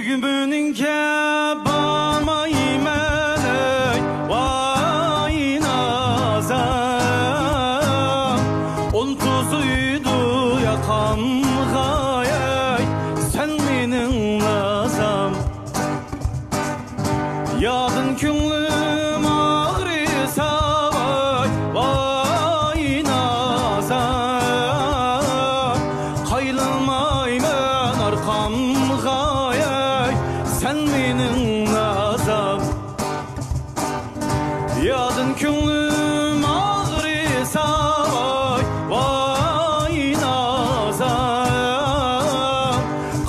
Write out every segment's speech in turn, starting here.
Düğümününke barmaymelek vay nazam Un tuzuydu yakan gayey sen menin nazam Yadın künlüm ağrısa vay nazam Kayılmaymen arkam gayey sen menin nazam Yadın künlüm ağrısa vay nazam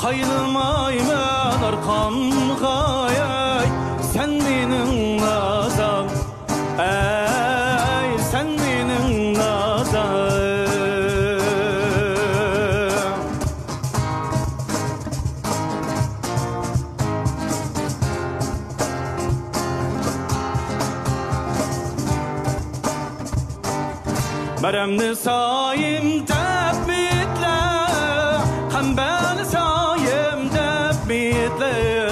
Kayılmaymen arkam gayey sen menin nazam Ey sen menin nazam Meremni sayım tebbitle Kambel sayım tebbitle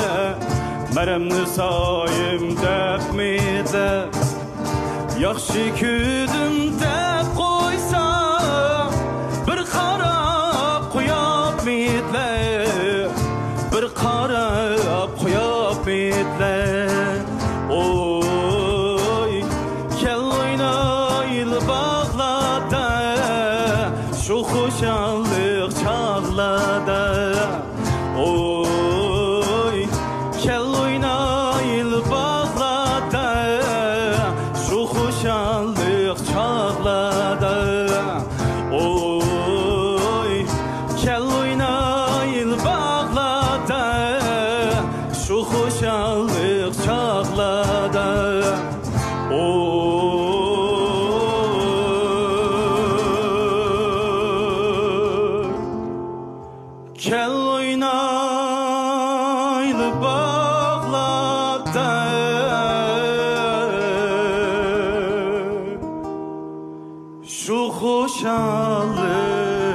Meremni sayım tebbitle Yaxşı küdüm teb koysa Bir qarab koyab mitle Bir qarab koyab mitle Oy Kel oynaylı bağlada Şu xoşalıq çağlada Oy Kel oynaylı bağlada Şu xoşalıq çağlada Oy Kel oynaylı bağlada Şu xoşalıq çağlada Kel oynaylı bağlarda Şu xoşalıq